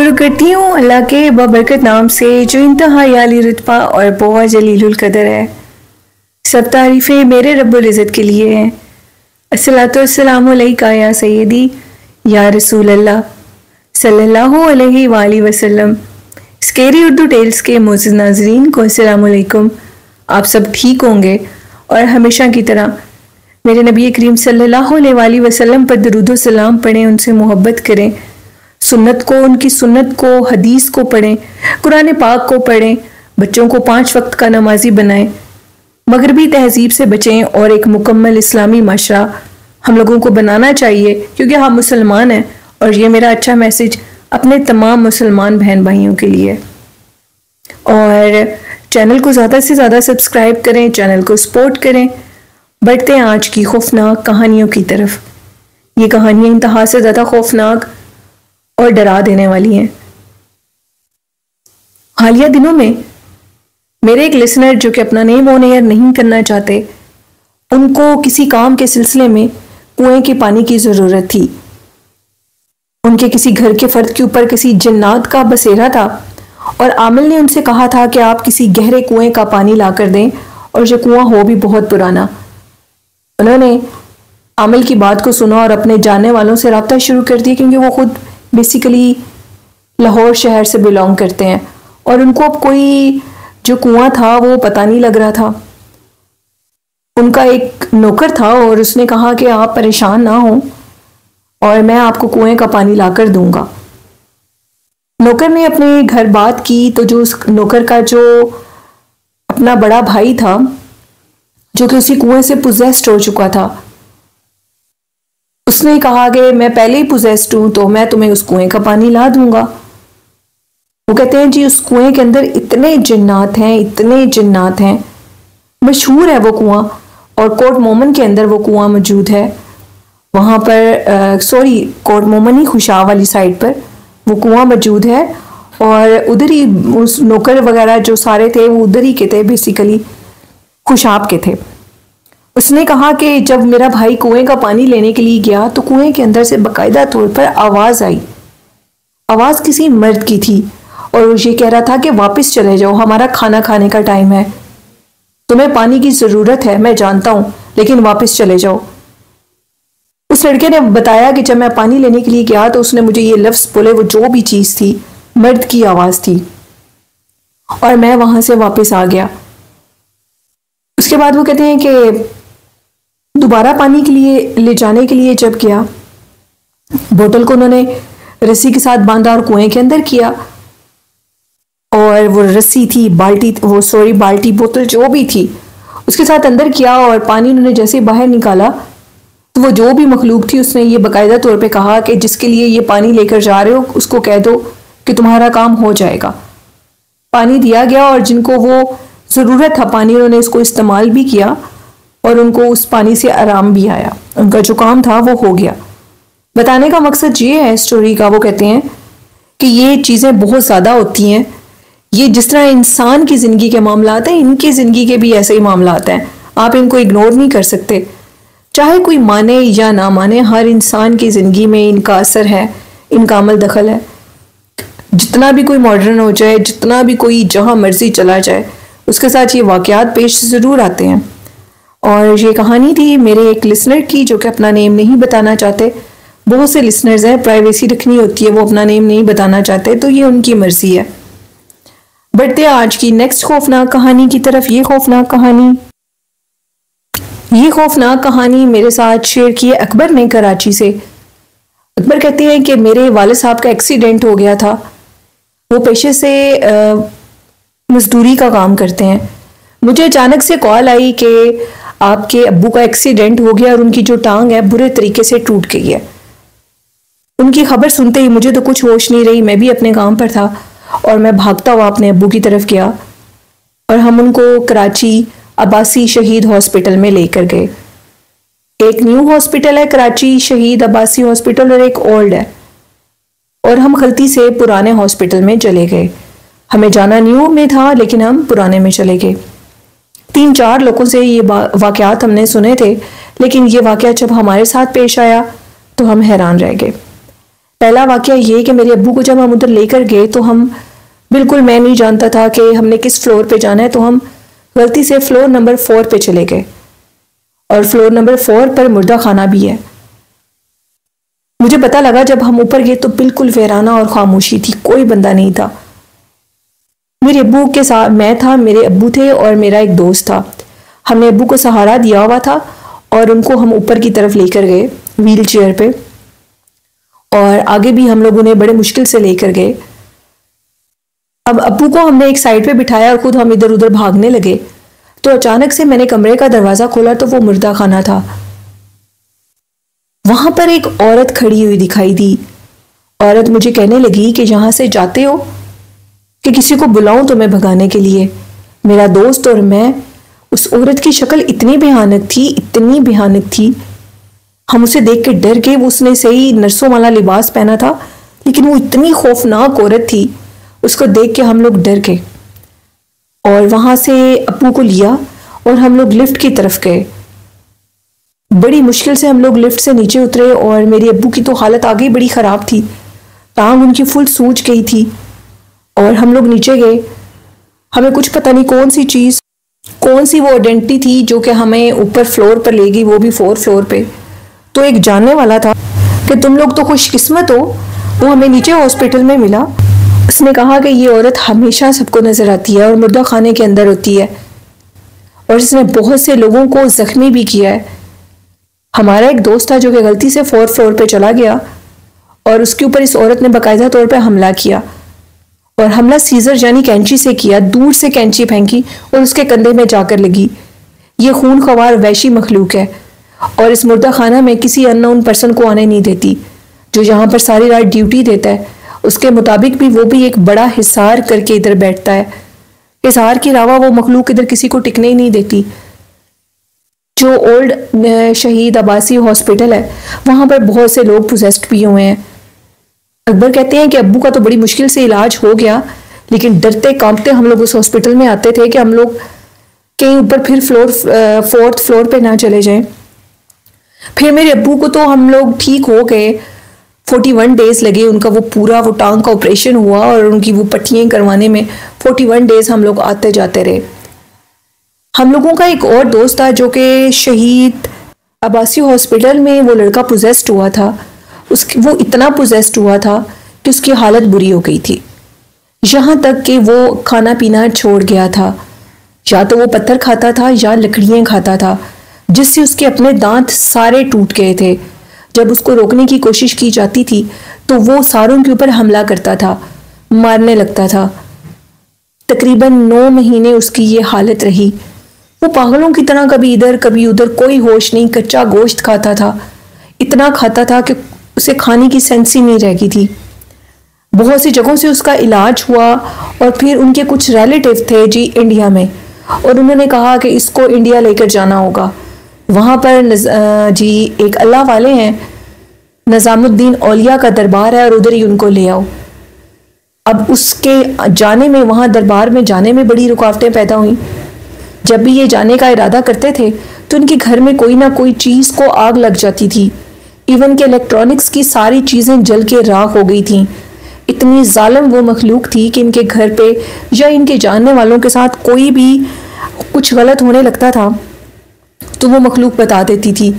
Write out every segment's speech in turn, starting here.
शुरू करती हूँ अल्लाह के बबरकत नाम से जो इंतहा याली रुतबा और बहुत जलीलुल कदर है। सब तारीफ़ें मेरे रब्बुल इज़्ज़त के लिए हैं। अस्सलातु वस्सलामु अलैका या सय्यदी या रसूल अल्लाह सल्लल्लाहु अलैहि वसल्लम। स्केरी उर्दू टेल्स के मोअज़्ज़िज़ नाज़रीन को अस्सलामु अलैकुम। आप सब ठीक होंगे और हमेशा की तरह मेरे नबी करीम सल्लल्लाहु अलैहि वसल्लम पर दरूद व सलाम पढ़ें, उनसे मोहब्बत करें, सुन्नत को, उनकी सुन्नत को, हदीस को पढ़ें, कुरान पाक को पढ़ें, बच्चों को 5 वक्त का नमाजी बनाएं, मगरबी तहजीब से बचें और एक मुकम्मल इस्लामी माशरा हम लोगों को बनाना चाहिए क्योंकि हम मुसलमान हैं। और ये मेरा अच्छा मैसेज अपने तमाम मुसलमान बहन भाइयों के लिए। और चैनल को ज़्यादा से ज़्यादा सब्सक्राइब करें, चैनल को सपोर्ट करें। बढ़ते हैं आज की खौफनाक कहानियों की तरफ। ये कहानियाँ इंतहा से ज़्यादा खौफनाक और डरा देने वाली हैं। हालिया दिनों में मेरे एक लिसनर जो कि अपना नेम ऑन एयर नहीं करना चाहते, उनको किसी काम के सिलसिले में कुएं के पानी की ज़रूरत थी। उनके किसी घर के फर्द के ऊपर किसी जिन्नात का बसेरा था और आमिल ने उनसे कहा था कि आप किसी गहरे कुएं का पानी ला कर दें और जो कुआं हो भी बहुत पुराना। उन्होंने आमिल की बात को सुना और अपने जानने वालों से रब्ता शुरू कर दिया क्योंकि वो खुद बेसिकली लाहौर शहर से बिलोंग करते हैं और उनको अब कोई जो कुआं था वो पता नहीं लग रहा था। उनका एक नौकर था और उसने कहा कि आप परेशान ना हो और मैं आपको कुएं का पानी लाकर दूंगा। नौकर ने अपने घर बात की तो जो उस नौकर का जो अपना बड़ा भाई था जो कि उसी कुएं से पोजेस्ड हो चुका था, उसने कहा कि मैं पहले ही पोजेस्ड हूं तो मैं तुम्हें उस कुएं का पानी ला दूंगा। वो कहते हैं जी उस कुएं के अंदर इतने जिन्नात हैं, इतने जिन्नात हैं, मशहूर है वो कुआं और कोट मोमन के अंदर वो कुआं मौजूद है। वहां पर कोट मोमन ही खुशाब वाली साइड पर वो कुआं मौजूद है और उधर ही उस नौकर वगैरह जो सारे थे वो उधर ही के थे, बेसिकली खुशाब के थे। उसने कहा कि जब मेरा भाई कुएं का पानी लेने के लिए गया तो कुएं के अंदर से बाकायदा तौर पर आवाज आई। आवाज किसी मर्द की थी और वो ये कह रहा था कि वापस चले जाओ, हमारा खाना खाने का टाइम है, तुम्हें पानी की जरूरत है, मैं जानता हूं, लेकिन वापस चले जाओ। उस लड़के ने बताया कि जब मैं पानी लेने के लिए गया तो उसने मुझे ये लफ्ज बोले, वो जो भी चीज थी मर्द की आवाज थी और मैं वहां से वापस आ गया। उसके बाद वो कहते हैं कि दोबारा पानी के लिए ले जाने के लिए जब गया, बोतल को उन्होंने रस्सी के साथ बांधा और कुएं के अंदर किया और वो रस्सी थी, बाल्टी बोतल जो भी थी उसके साथ अंदर किया और पानी उन्होंने जैसे बाहर निकाला तो वो जो भी मखलूक थी उसने ये बाकायदा तौर पे कहा कि जिसके लिए ये पानी लेकर जा रहे हो उसको कह दो कि तुम्हारा काम हो जाएगा। पानी दिया गया और जिनको वो ज़रूरत था पानी, उन्होंने इसको इस्तेमाल भी किया और उनको उस पानी से आराम भी आया, उनका जो काम था वो हो गया। बताने का मकसद ये है स्टोरी का, वो कहते हैं कि ये चीज़ें बहुत ज़्यादा होती हैं। ये जिस तरह इंसान की ज़िंदगी के मामला हैं, इनकी ज़िंदगी के भी ऐसे ही मामला हैं। आप इनको इग्नोर नहीं कर सकते, चाहे कोई माने या ना माने, हर इंसान की ज़िंदगी में इनका असर है, इनका अमल दखल है। जितना भी कोई मॉडर्न हो जाए, जितना भी कोई जहाँ मर्जी चला जाए, उसके साथ ये वाक़यात पेश ज़रूर आते हैं। और ये कहानी थी मेरे एक लिसनर की जो कि अपना नेम नहीं बताना चाहते। बहुत से लिसनर्स हैं, प्राइवेसी रखनी होती है, वो अपना नेम नहीं बताना चाहते, तो ये उनकी मर्जी है। बढ़ते आज की नेक्स्ट खौफनाक कहानी की तरफ। ये खौफनाक कहानी मेरे साथ शेयर की है अकबर ने कराची से। अकबर कहते हैं कि मेरे वालिद साहब का एक्सीडेंट हो गया था। वो पेशे से मजदूरी का काम करते हैं। मुझे अचानक से कॉल आई कि आपके अब्बू का एक्सीडेंट हो गया और उनकी जो टांग है बुरे तरीके से टूट गई है। उनकी खबर सुनते ही मुझे तो कुछ होश नहीं रही, मैं भी अपने काम पर था और मैं भागता हुआ अपने अब्बू की तरफ गया और हम उनको कराची अब्बासी शहीद हॉस्पिटल में लेकर गए। एक न्यू हॉस्पिटल है कराची शहीद अब्बासी हॉस्पिटल और एक ओल्ड है, और हम गलती से पुराने हॉस्पिटल में चले गए। हमें जाना न्यू में था लेकिन हम पुराने में चले गए। 3-4 लोगों से ये वाकयात हमने सुने थे, लेकिन ये वाकया जब हमारे साथ पेश आया तो हम हैरान रह गए। पहला वाकया ये कि मेरे अब्बू को जब हम उधर लेकर गए तो हम बिल्कुल, मैं नहीं जानता था कि हमने किस फ्लोर पे जाना है, तो हम गलती से फ्लोर नंबर 4 पे चले गए और फ्लोर नंबर 4 पर मुर्दा खाना भी है। मुझे पता लगा जब हम ऊपर गए तो बिल्कुल वीराना और खामोशी थी, कोई बंदा नहीं था। मेरे अब्बू के साथ मैं था, मेरे अब्बू थे और मेरा एक दोस्त था। हमने अब्बू को सहारा दिया हुआ था और उनको हम ऊपर की तरफ लेकर गए व्हील चेयर पे, और आगे भी हम लोग उन्हें बड़े मुश्किल से लेकर गए। अब अब्बू को हमने एक साइड पे बिठाया और खुद हम इधर उधर भागने लगे, तो अचानक से मैंने कमरे का दरवाजा खोला तो वो मुर्दा खाना था। वहां पर एक औरत खड़ी हुई दिखाई दी। औरत मुझे कहने लगी कि यहां से जाते हो कि किसी को बुलाऊं तुम्हें भगाने के लिए। मेरा दोस्त और मैं, उस औरत की शक्ल इतनी भयानक थी, इतनी भयानक थी, हम उसे देख के डर गए। उसने सही नर्सों वाला लिबास पहना था, लेकिन वो इतनी खौफनाक औरत थी, उसको देख के हम लोग डर गए और वहां से अप्पू को लिया और हम लोग लिफ्ट की तरफ गए। बड़ी मुश्किल से हम लोग लिफ्ट से नीचे उतरे और मेरी अब्बू की तो हालत आगे बड़ी खराब थी, टांग उनकी फुल सूज गई थी। और हम लोग नीचे गए, हमें कुछ पता नहीं कौन सी चीज, कौन सी वो आइडेंटिटी थी जो कि हमें ऊपर फ्लोर पर ले गई, वो भी 4 फ्लोर पे। तो एक जानने वाला था कि तुम लोग तो खुशकिस्मत हो, वो हमें नीचे हॉस्पिटल में मिला। उसने कहा कि ये औरत हमेशा सबको नजर आती है और मुर्दा खाने के अंदर होती है और इसने बहुत से लोगों को जख्मी भी किया है। हमारा एक दोस्त था जो कि गलती से 4 फ्लोर पे चला गया और उसके ऊपर इस औरत ने बाकायदा तौर पे हमला किया, और हमला सीजर यानी कैंची से किया। दूर से कैंची फेंकी और उसके कंधे में जाकर लगी। ये खूनख्वार वैशी मखलूक है और इस मुर्दा खाना में किसी अननोन पर्सन को आने नहीं देती, जो यहाँ पर सारी रात ड्यूटी देता है। उसके मुताबिक भी वो भी एक बड़ा हिसार करके इधर बैठता है। हिसार के अलावा वो मखलूक इधर किसी को टिकने ही नहीं देती। जो ओल्ड शहीद अब्बासी हॉस्पिटल है, वहां पर बहुत से लोग पोजेस्ड भी हुए हैं। अकबर कहते हैं कि अब्बू का तो बड़ी मुश्किल से इलाज हो गया, लेकिन डरते कांपते हम लोग उस हॉस्पिटल में आते थे कि हम लोग कहीं ऊपर फिर 4th फ्लोर पे ना चले जाएं। फिर मेरे अब्बू को तो हम लोग ठीक हो गए, 41 डेज लगे उनका, वो टांग का ऑपरेशन हुआ और उनकी वो पट्टियां करवाने में 41 डेज हम लोग आते जाते रहे। हम लोगों का एक और दोस्त था जो कि शहीद अब्बासी हॉस्पिटल में वो लड़का पोजेस्ड हुआ था। वो इतना पोजेस्ड हुआ था कि उसकी हालत बुरी हो गई थी, यहाँ तक कि वो खाना पीना छोड़ गया था। या तो वो पत्थर खाता था या लकड़ियाँ खाता था, जिससे उसके अपने दांत सारे टूट गए थे। जब उसको रोकने की कोशिश की जाती थी तो वो सारों के ऊपर हमला करता था, मारने लगता था। तकरीबन 9 महीने उसकी ये हालत रही। वो पागलों की तरह कभी इधर कभी उधर, कोई होश नहीं, कच्चा गोश्त खाता था। इतना खाता था कि उसे खाने की सेंस ही नहीं रह गई थी। बहुत सी जगहों से उसका इलाज हुआ और फिर उनके कुछ रिलेटिव थे जी इंडिया में, और उन्होंने कहा कि इसको इंडिया लेकर जाना होगा। वहाँ पर जी एक अल्लाह वाले हैं, निज़ामुद्दीन औलिया का दरबार है और उधर ही उनको ले आओ। अब उसके जाने में, वहाँ दरबार में जाने में बड़ी रुकावटें पैदा हुई। जब भी ये जाने का इरादा करते थे तो उनके घर में कोई ना कोई चीज़ को आग लग जाती थी। इवन के इलेक्ट्रॉनिक्स की सारी चीज़ें जल के राख हो गई थीं। इतनी जालिम वो मखलूक थी कि इनके घर पे या इनके जानने वालों के साथ कोई भी कुछ गलत होने लगता था तो वो मखलूक बता देती थी।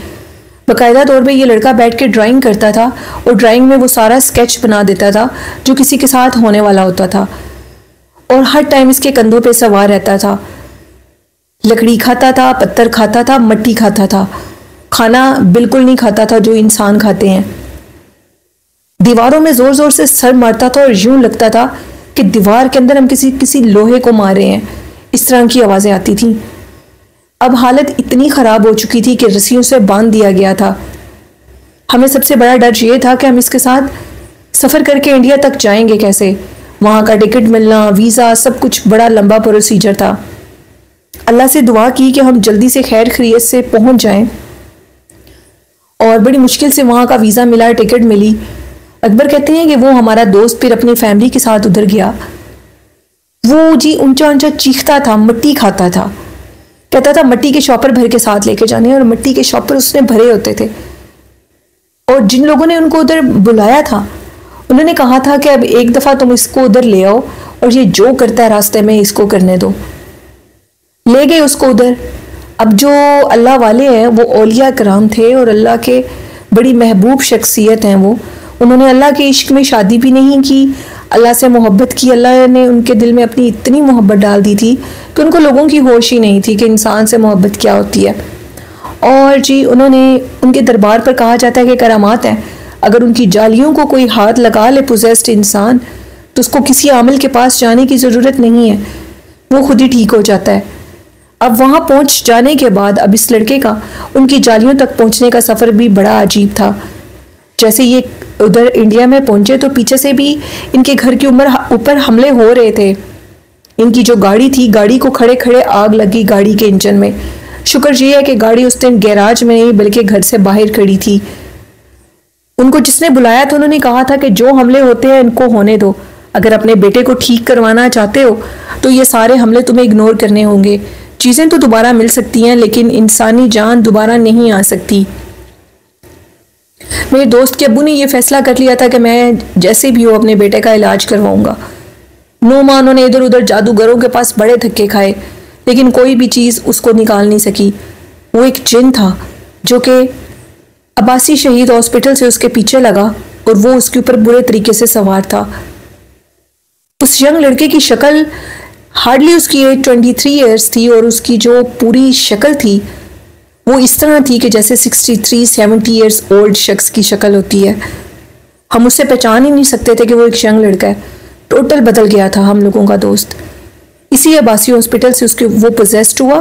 बाकायदा तौर पे ये लड़का बैठ के ड्राइंग करता था और ड्राइंग में वो सारा स्केच बना देता था जो किसी के साथ होने वाला होता था, और हर टाइम इसके कंधों पे सवार रहता था। लकड़ी खाता था, पत्थर खाता था, मट्टी खाता था, खाना बिल्कुल नहीं खाता था जो इंसान खाते हैं। दीवारों में जोर जोर से सर मारता था और यूं लगता था कि दीवार के अंदर हम किसी लोहे को मार रहे हैं। इस तरह की आवाजें आती थीं। अब हालत इतनी खराब हो चुकी थी कि रस्सियों से बांध दिया गया था। हमें सबसे बड़ा डर ये था कि हम इसके साथ सफ़र करके इंडिया तक जाएंगे कैसे। वहाँ का टिकट मिलना, वीज़ा, सब कुछ बड़ा लंबा प्रोसीजर था। अल्लाह से दुआ की कि हम जल्दी से खैर खैरियत से पहुँच जाएं, और बड़ी मुश्किल से वहाँ का वीज़ा मिला, टिकट मिली। अकबर कहते हैं कि वो हमारा दोस्त फिर अपनी फैमिली के साथ उधर गया। वो जी ऊंचा ऊंचा चीखता था, मट्टी खाता था, कहता था मट्टी के शॉपर भर के साथ लेके जाने, और मट्टी के शॉपर उसने भरे होते थे। और जिन लोगों ने उनको उधर बुलाया था उन्होंने कहा था कि अब एक दफ़ा तुम इसको उधर ले आओ और ये जो करता है रास्ते में इसको करने दो। ले गए उसको उधर। अब जो अल्लाह वाले हैं वो औलिया कराम थे और अल्लाह के बड़ी महबूब शख्सियत हैं वो। उन्होंने अल्लाह के इश्क में शादी भी नहीं की, अल्लाह से मोहब्बत की। अल्लाह ने उनके दिल में अपनी इतनी मोहब्बत डाल दी थी कि उनको लोगों की होश ही नहीं थी कि इंसान से मोहब्बत क्या होती है। और जी उन्होंने, उनके दरबार पर कहा जाता है कि करामात है। अगर उनकी जालियों को कोई हाथ लगा ले पोजेस्ड इंसान तो उसको किसी आमिल के पास जाने की ज़रूरत नहीं है, वो खुद ही ठीक हो जाता है। अब वहाँ पहुँच जाने के बाद अब इस लड़के का उनकी जालियों तक पहुँचने का सफ़र भी बड़ा अजीब था। जैसे ये उधर इंडिया में पहुँचे तो पीछे से भी इनके घर के ऊपर हमले हो रहे थे। इनकी जो गाड़ी थी, गाड़ी को खड़े खड़े आग लगी गाड़ी के इंजन में। शुक्र ये है कि गाड़ी उस दिन गैराज में नहीं बल्कि घर से बाहर खड़ी थी। उनको जिसने बुलाया था उन्होंने कहा था कि जो हमले होते हैं इनको होने दो, अगर अपने बेटे को ठीक करवाना चाहते हो तो ये सारे हमले तुम्हें इग्नोर करने होंगे। चीज़ें तो दोबारा मिल सकती हैं लेकिन इंसानी जान दोबारा नहीं आ सकती। मेरे दोस्त के अब्बू ने यह फैसला कर लिया था कि मैं जैसे भी हो अपने बेटे का इलाज करवाऊंगा। नो मां उन्होंने इधर उधर जादूगरों के पास बड़े धक्के खाए लेकिन कोई भी चीज़ उसको निकाल नहीं सकी। वो एक जिन था जो कि अब्बासी शहीद हॉस्पिटल से उसके पीछे लगा और वो उसके ऊपर बुरे तरीके से सवार था। उस यंग लड़के की शक्ल, हार्डली उसकी एज 23 ईयर्स थी और उसकी जो पूरी शक्ल थी वो इस तरह थी कि जैसे 63-70 ईयर्स ओल्ड शख्स की शक्ल होती है। हम उससे पहचान ही नहीं सकते थे कि वो एक यंग लड़का है। टोटल बदल गया था हम लोगों का दोस्त। इसी अब्बासी हॉस्पिटल से उसके वो पोजेस्ड हुआ,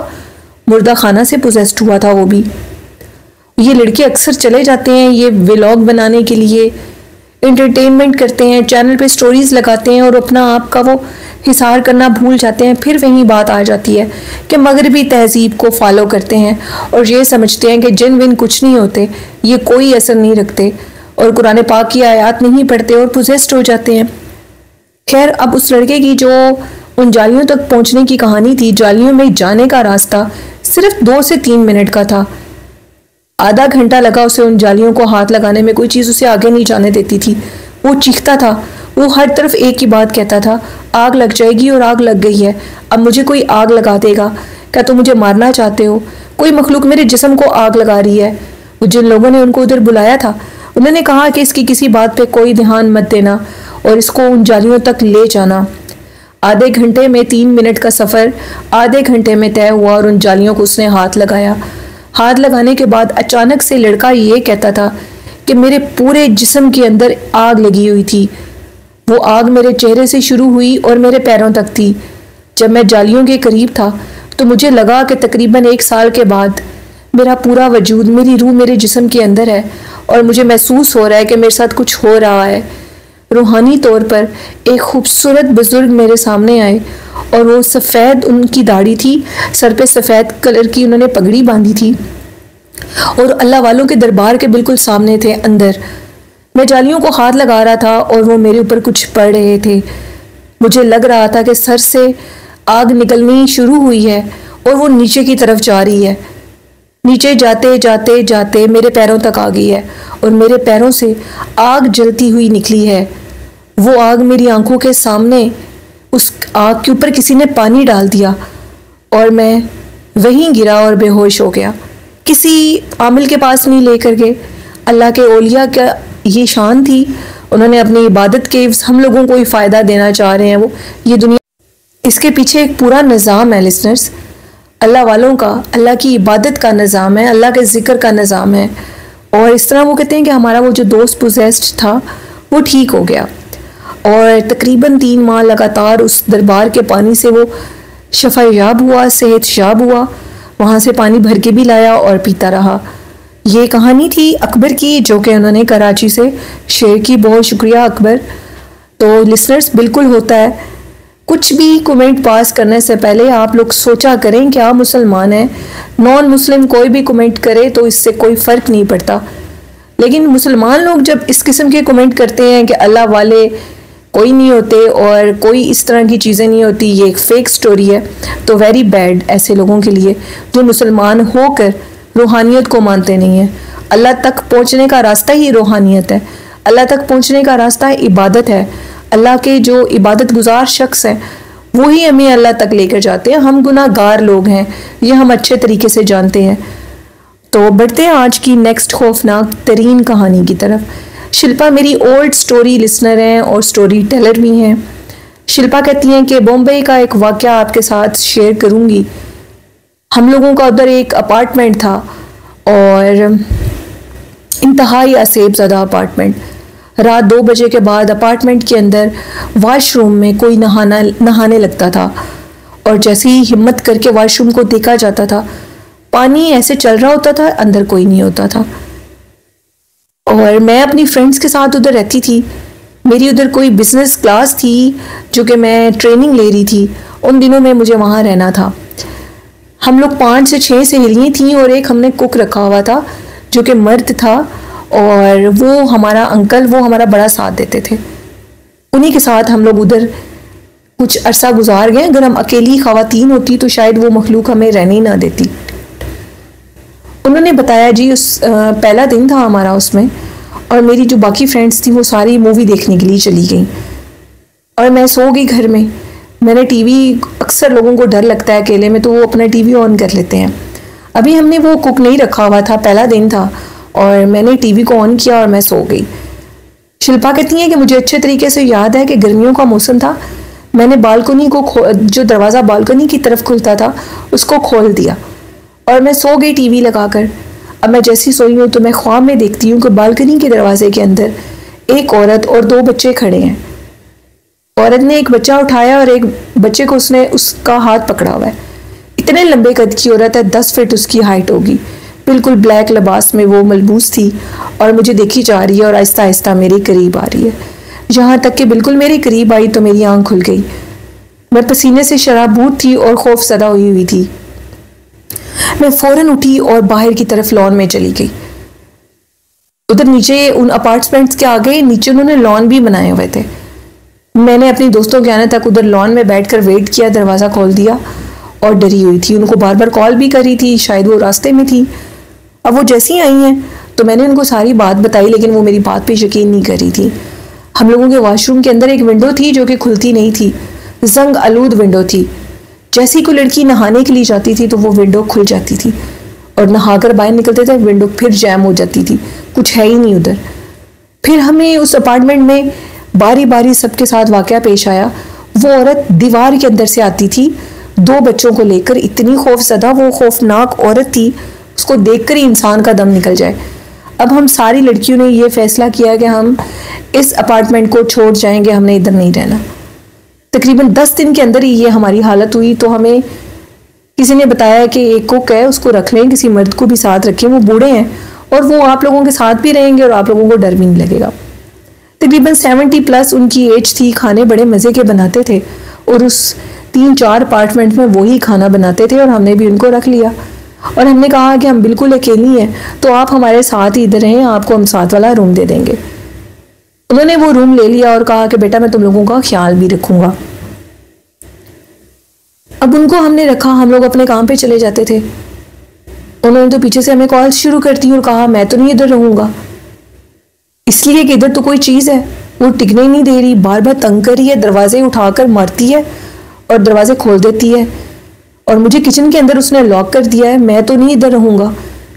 मुर्दा खाना से पोजेस्ड हुआ था वो भी। ये लड़के अक्सर चले जाते हैं ये व्लॉग बनाने के लिए, एंटरटेनमेंट करते हैं, चैनल पे स्टोरीज लगाते हैं और अपना आप का वो हिसार करना भूल जाते हैं। फिर वही बात आ जाती है कि मगरबी तहजीब को फॉलो करते हैं और ये समझते हैं कि जिन विन कुछ नहीं होते, ये कोई असर नहीं रखते और कुरान पाक की आयत नहीं पढ़ते और पोजेस्ड हो जाते हैं। खैर, अब उस लड़के की जो उन जालियों तक पहुंचने की कहानी थी, जालियों में जाने का रास्ता सिर्फ 2 से 3 मिनट का था। आधा घंटा लगा उसे उन जालियों को हाथ लगाने में, कोई चीज़ उसे आगे नहीं जाने देती थी। वो चीखता था, वो हर तरफ एक ही बात कहता था, आग लग जाएगी और आग लग गई है। अब मुझे कोई आग लगा देगा। क्या तुम मुझे मारना चाहते हो? कोई मखलूक मेरे जिस्म को आग लगा रही है। वो जिन लोगों ने उनको उधर बुलाया था उन्होंने कहा कि इसकी किसी बात पे कोई ध्यान मत देना और इसको उन जालियों तक ले जाना। आधे घंटे में 3 मिनट का सफ़र आधे घंटे में तय हुआ और उन जालियों को उसने हाथ लगाया। हाथ लगाने के बाद अचानक से लड़का ये कहता था कि मेरे पूरे जिस्म के अंदर आग लगी हुई थी। वो आग मेरे चेहरे से शुरू हुई और मेरे पैरों तक थी। जब मैं जालियों के करीब था तो मुझे लगा कि तकरीबन 1 साल के बाद मेरा पूरा वजूद, मेरी रूह मेरे जिस्म के अंदर है और मुझे महसूस हो रहा है कि मेरे साथ कुछ हो रहा है। रूहानी तौर पर एक खूबसूरत बुजुर्ग मेरे सामने आए और वो सफ़ेद उनकी दाढ़ी थी, सर पे सफ़ेद कलर की उन्होंने पगड़ी बांधी थी और अल्लाह वालों के दरबार के बिल्कुल सामने थे अंदर। मैं जालियों को हाथ लगा रहा था और वो मेरे ऊपर कुछ पढ़ रहे थे। मुझे लग रहा था कि सर से आग निकलनी शुरू हुई है और वो नीचे की तरफ जा रही है। नीचे जाते जाते जाते मेरे पैरों तक आ गई है और मेरे पैरों से आग जलती हुई निकली है। वो आग मेरी आंखों के सामने, उस आग के ऊपर किसी ने पानी डाल दिया और मैं वहीं गिरा और बेहोश हो गया। किसी आमिल के पास नहीं लेकर गए। अल्लाह के औलिया का ये शान थी, उन्होंने अपनी इबादत के हम लोगों को ही फ़ायदा देना चाह रहे हैं। वो ये दुनिया, इसके पीछे एक पूरा निज़ाम है लिसनर्स। अल्लाह वालों का, अल्लाह की इबादत का निज़ाम है, अल्लाह के ज़िक्र का निज़ाम है। और इस तरह वो कहते हैं कि हमारा वो जो दोस्त पोजेस्ड था वो ठीक हो गया और तकरीबन 3 माह लगातार उस दरबार के पानी से वो शफायाब हुआ, सेहत याब हुआ। वहाँ से पानी भर के भी लाया और पीता रहा। ये कहानी थी अकबर की जो कि उन्होंने कराची से शेयर की। बहुत शुक्रिया अकबर। तो लिसनर्स, बिल्कुल होता है, कुछ भी कमेंट पास करने से पहले आप लोग सोचा करें कि आप मुसलमान हैं। नॉन मुस्लिम कोई भी कमेंट करे तो इससे कोई फ़र्क नहीं पड़ता, लेकिन मुसलमान लोग जब इस किस्म के कमेंट करते हैं कि अल्लाह वाले कोई नहीं होते और कोई इस तरह की चीज़ें नहीं होती, ये एक फ़ेक स्टोरी है, तो वेरी बैड ऐसे लोगों के लिए जो मुसलमान होकर रूहानियत को मानते नहीं हैं। अल्लाह तक पहुँचने का रास्ता ही रूहानियत है। अल्लाह तक पहुंचने का रास्ता इबादत है। अल्लाह के जो इबादत गुजार शख्स हैं वही हमें अल्लाह तक लेकर जाते हैं। हम गुनाहगार लोग हैं, ये हम अच्छे तरीके से जानते हैं। तो बढ़ते हैं आज की नेक्स्ट खौफनाक तरीन कहानी की तरफ। शिल्पा मेरी ओल्ड स्टोरी लिसनर हैं और स्टोरी टेलर भी हैं। शिल्पा कहती हैं कि बॉम्बे का एक वाक़या आपके साथ शेयर करूंगी। हम लोगों का उधर एक अपार्टमेंट था और इंतहाई असेब ज़दा अपार्टमेंट। रात 2 बजे के बाद अपार्टमेंट के अंदर वॉशरूम में कोई नहाने लगता था और जैसे ही हिम्मत करके वॉशरूम को देखा जाता था, पानी ऐसे चल रहा होता था, अंदर कोई नहीं होता था। और मैं अपनी फ्रेंड्स के साथ उधर रहती थी। मेरी उधर कोई बिजनेस क्लास थी जो कि मैं ट्रेनिंग ले रही थी। उन दिनों में मुझे वहाँ रहना था। हम लोग 5 से 6 सहेलियाँ थीं और एक हमने कुक रखा हुआ था जो कि मर्द था और वो हमारा अंकल, वो हमारा बड़ा साथ देते थे। उन्हीं के साथ हम लोग उधर कुछ अरसा गुजार गए। अगर हम अकेली ख़वातीन होती तो शायद वो मखलूक हमें रहने ही ना देती। उन्होंने बताया जी उस पहला दिन था हमारा उसमें, और मेरी जो बाकी फ्रेंड्स थी वो सारी मूवी देखने के लिए चली गई और मैं सो गई घर में। मैंने टीवी, अक्सर लोगों को डर लगता है अकेले में तो वो अपना टीवी ऑन कर लेते हैं। अभी हमने वो कुक नहीं रखा हुआ था, पहला दिन था और मैंने टीवी को ऑन किया और मैं सो गई। शिल्पा कहती हैं कि मुझे अच्छे तरीके से याद है कि गर्मियों का मौसम था। मैंने बालकनी को जो दरवाज़ा बालकनी की तरफ खुलता था उसको खोल दिया और मैं सो गई टीवी लगाकर। अब मैं जैसी सोई हूँ तो मैं ख्वाब में देखती हूँ कि बालकनी के दरवाजे के अंदर एक औरत और 2 बच्चे खड़े हैं। औरत ने एक बच्चा उठाया और एक बच्चे को उसने उसका हाथ पकड़ा हुआ है। इतने लंबे कद की औरत है, 10 फीट उसकी हाइट होगी। बिल्कुल ब्लैक लिबास में वो मलबूस थी और मुझे देखी जा रही है और आहिस्ता आहिस्ता मेरे करीब आ रही है। यहाँ तक कि बिल्कुल मेरे करीब आई तो मेरी आंख खुल गई। मैं पसीने से शराबूर थी और खौफज़दा हुई थी। मैं फौरन उठी और बाहर की तरफ लॉन में चली गई। उधर नीचे उन अपार्टमेंट्स के आगे नीचे उन्होंने लॉन भी बनाए हुए थे। मैंने अपनी दोस्तों के आने तक उधर लॉन में बैठकर वेट किया, दरवाज़ा खोल दिया और डरी हुई थी। उनको बार बार कॉल भी करी थी, शायद वो रास्ते में थी। अब वो जैसी आई हैं तो मैंने उनको सारी बात बताई, लेकिन वो मेरी बात पे यकीन नहीं कर रही थी। हम लोगों के वॉशरूम के अंदर एक विंडो थी जो कि खुलती नहीं थी, जंग आलूद विंडो थी। जैसी कोई लड़की नहाने के लिए जाती थी तो वो विंडो खुल जाती थी और नहाकर बाहर निकलते थे विंडो फिर जैम हो जाती थी, कुछ है ही नहीं उधर। फिर हमें उस अपार्टमेंट में बारी बारी सबके साथ वाकया पेश आया। वो औरत दीवार के अंदर से आती थी 2 बच्चों को लेकर। इतनी खौफज़दा, वो खौफनाक औरत थी, उसको देखकर ही इंसान का दम निकल जाए। अब हम सारी लड़कियों ने ये फैसला किया कि हम इस अपार्टमेंट को छोड़ जाएंगे, हमने इधर नहीं रहना। तकरीबन 10 दिन के अंदर ही ये हमारी हालत हुई। तो हमें किसी ने बताया कि एक कुक है, उसको रख लें, किसी मर्द को भी साथ रखें, वो बूढ़े हैं और वो आप लोगों के साथ भी रहेंगे और आप लोगों को डर भी नहीं लगेगा। तकरीबन 70+ उनकी एज थी। खाने बड़े मज़े के बनाते थे और उस 3-4 अपार्टमेंट में वही खाना बनाते थे और हमने भी उनको रख लिया और हमने कहा कि हम बिल्कुल अकेली हैं तो आप हमारे साथ ही इधर रहें, आपको हम साथ वाला रूम दे देंगे। उन्होंने वो रूम ले लिया और कहा कि बेटा मैं तुम लोगों का ख्याल भी रखूंगा। अब उनको हमने रखा, हम लोग अपने काम पे चले जाते थे। उन्होंने तो पीछे से हमें कॉल शुरू कर दी और कहा मैं तो नहीं इधर रहूंगा, इसलिए कि इधर तो कोई चीज़ है वो टिकने ही नहीं दे रही, बार बार तंग कर रही है, दरवाजे उठाकर मारती है और दरवाजे खोल देती है। और मुझे किचन के अंदर उसने लॉक कर दिया है, मैं तो नहीं इधर रहूंगा,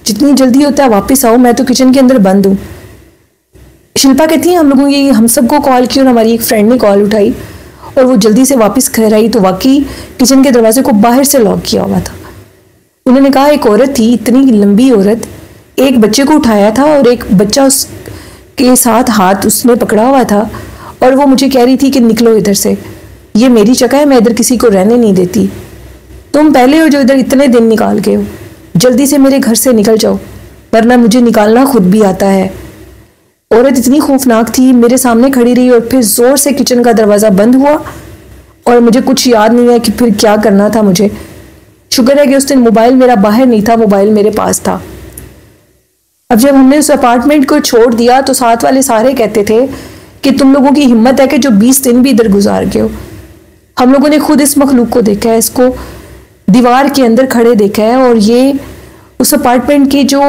जितनी जल्दी होता है वापस आओ, मैं तो किचन के अंदर बंद हूँ। शिल्पा कहती है हम लोगों ये हम सबको कॉल की और हमारी एक फ्रेंड ने कॉल उठाई और वो जल्दी से वापस घर आई तो वाकई किचन के दरवाजे को बाहर से लॉक किया हुआ था। उन्होंने कहा एक औरत थी, इतनी लंबी औरत, एक बच्चे को उठाया था और एक बच्चा उसके साथ हाथ उसने पकड़ा हुआ था और वो मुझे कह रही थी कि निकलो इधर से, ये मेरी जगह है, मैं इधर किसी को रहने नहीं देती, तुम पहले हो जो इधर इतने दिन निकाल के हो, जल्दी से मेरे घर से निकल जाओ वरना मुझे निकालना खुद भी आता है। औरत इतनी खौफनाक थी, मेरे सामने खड़ी रही और फिर जोर से किचन का दरवाज़ा बंद हुआ और मुझे कुछ याद नहीं है कि फिर क्या करना था मुझे। शुक्र है कि उस दिन मोबाइल मेरा बाहर नहीं था, मोबाइल मेरे पास था। अब जब हमने उस अपार्टमेंट को छोड़ दिया तो साथ वाले सारे कहते थे कि तुम लोगों की हिम्मत है कि जो 20 दिन भी इधर गुजार गए हो। हम लोगों ने खुद इस मखलूक को देखा है, इसको दीवार के अंदर खड़े देखा है और ये उस अपार्टमेंट की जो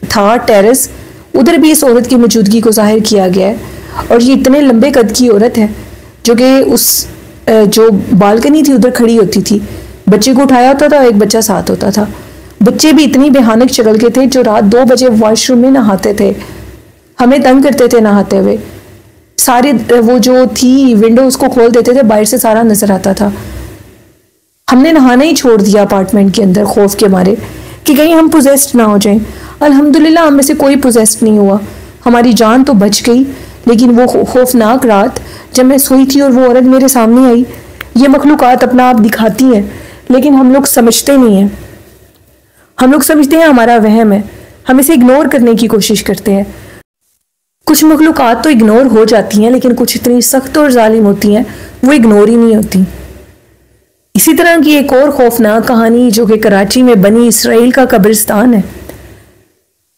था टेरेस, उधर भी इस औरत की मौजूदगी को जाहिर किया गया है। और ये इतने लंबे कद की औरत है जो कि उस जो बालकनी थी उधर खड़ी होती थी, बच्चे को उठाया होता था, एक बच्चा साथ होता था। बच्चे भी इतनी भयानक शक्ल के थे जो रात 2 बजे वॉशरूम में नहाते थे, हमें तंग करते थे नहाते हुए। सारे वो जो थी विंडो उसको खोल देते थे, बाहर से सारा नजर आता था। हमने नहाना ही छोड़ दिया अपार्टमेंट के अंदर खौफ के मारे कि कहीं हम पोजेस्ड ना हो जाएं। अल्हम्दुलिल्लाह हम में से कोई पोजेस्ड नहीं हुआ, हमारी जान तो बच गई। लेकिन वो खौफनाक रात जब मैं सोई थी और वो औरत मेरे सामने आई, ये मखलूकात अपना आप दिखाती हैं लेकिन हम लोग समझते नहीं हैं। हम लोग समझते हैं हमारा वहम है, हम इसे इग्नोर करने की कोशिश करते हैं। कुछ मखलूकात तो इग्नोर हो जाती हैं लेकिन कुछ इतनी सख्त और जालिम होती हैं वो इग्नोर ही नहीं होती। इसी तरह की एक और खौफनाक कहानी जो कि कराची में बनी इसराइल का कब्रिस्तान है,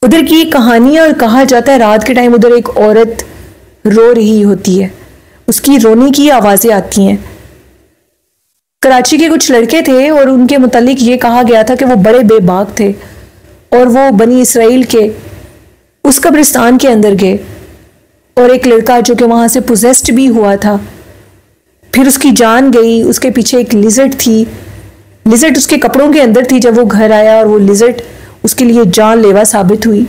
उधर की कहानी। और कहा जाता है रात के टाइम उधर एक औरत रो रही होती है, उसकी रोने की आवाजें आती हैं। कराची के कुछ लड़के थे और उनके मुतालिक ये कहा गया था कि वो बड़े बेबाक थे और वो बनी इसराइल के उस कब्रिस्तान के अंदर गए और एक लड़का जो कि वहां से पोजेस्ड भी हुआ था, फिर उसकी जान गई। उसके पीछे एक लिजर्ट थी, लिजर्ट उसके कपड़ों के अंदर थी जब वो घर आया और वो लिजर्ट उसके लिए जानलेवा साबित हुई।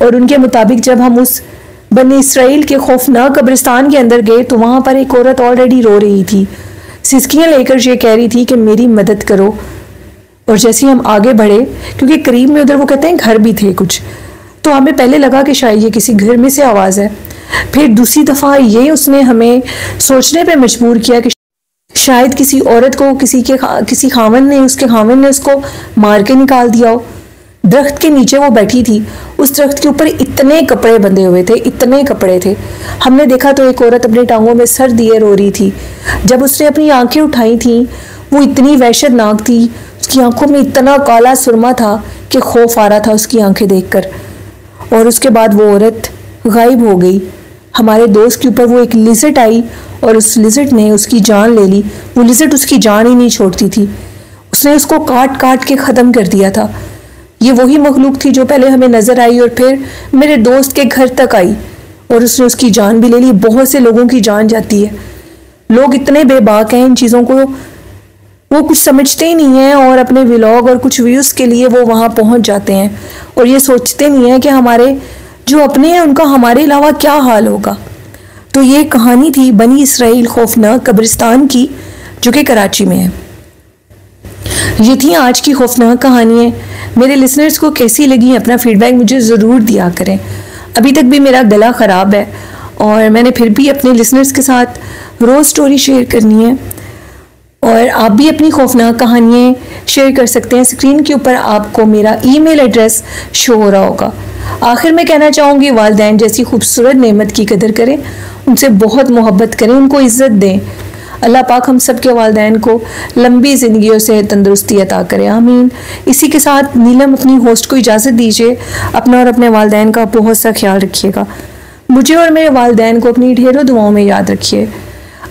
और उनके मुताबिक जब हम उस बनी इसराइल के खौफनाक कब्रिस्तान के अंदर गए तो वहां पर एक औरत ऑलरेडी रो रही थी, सिसकियां लेकर ये कह रही थी कि मेरी मदद करो। और जैसे ही हम आगे बढ़े, क्योंकि करीब में उधर वो कहते हैं घर भी थे कुछ, तो हमें पहले लगा कि शायद ये किसी घर में से आवाज़ है। फिर दूसरी दफ़ा ये उसने हमें सोचने पे मजबूर किया कि शायद किसी औरत को किसी खावन ने उसको मार के निकाल दिया हो। दरख्त के नीचे वो बैठी थी, उस दरख्त के ऊपर इतने कपड़े बंधे हुए थे, इतने कपड़े थे। हमने देखा तो एक औरत अपने टांगों में सर दिए रो रही थी। जब उसने अपनी आंखें उठाई थी वो इतनी वहशतनाक थी, उसकी आंखों में इतना काला सुरमा था कि खौफ आ रहा था उसकी आंखें देखकर। और उसके बाद वो औरत गायब हो गई। हमारे दोस्त के ऊपर वो एक लिजर्ट आई और उस लिजर्ट ने उसकी जान ले ली। वो लिजर्ट उसकी जान ही नहीं छोड़ती थी, उसने उसको काट काट के ख़त्म कर दिया था। ये वही मखलूक थी जो पहले हमें नजर आई और फिर मेरे दोस्त के घर तक आई और उसने उसकी जान भी ले ली। बहुत से लोगों की जान जाती है, लोग इतने बेबाक हैं इन चीज़ों को, वो कुछ समझते ही नहीं हैं और अपने व्लॉग और कुछ व्यूज़ के लिए वो वहाँ पहुँच जाते हैं और ये सोचते नहीं हैं कि हमारे जो अपने हैं उनका हमारे अलावा क्या हाल होगा। तो ये कहानी थी बनी इसराइल खौफनाक कब्रिस्तान की जो कि कराची में है। ये थी आज की खौफनाक कहानियाँ। मेरे लिसनर्स को कैसी लगी अपना फीडबैक मुझे ज़रूर दिया करें। अभी तक भी मेरा गला ख़राब है और मैंने फिर भी अपने लिसनर्स के साथ रोज़ स्टोरी शेयर करनी है और आप भी अपनी खौफनाक कहानियाँ शेयर कर सकते हैं। स्क्रीन के ऊपर आपको मेरा ईमेल एड्रेस शो हो रहा होगा। आखिर में कहना चाहूँगी वालिदैन जैसी खूबसूरत नेमत की कदर करें, उनसे बहुत मोहब्बत करें, उनको इज़्ज़त दें। अल्लाह पाक हम सब के वालिदैन को लंबी ज़िंदगियों से तंदुरुस्ती अता करे, आमीन। इसी के साथ नीलम अपनी होस्ट को इजाज़त दीजिए। अपना और अपने वालिदैन का बहुत सा ख्याल रखिएगा। मुझे और मेरे वालिदैन को अपनी ढेरों दुआओं में याद रखिए।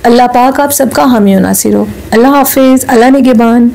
अल्लाह पाक आप सबका हामी और नासिर हो। अल्लाह हाफिज़, अल्लाह निगहबान।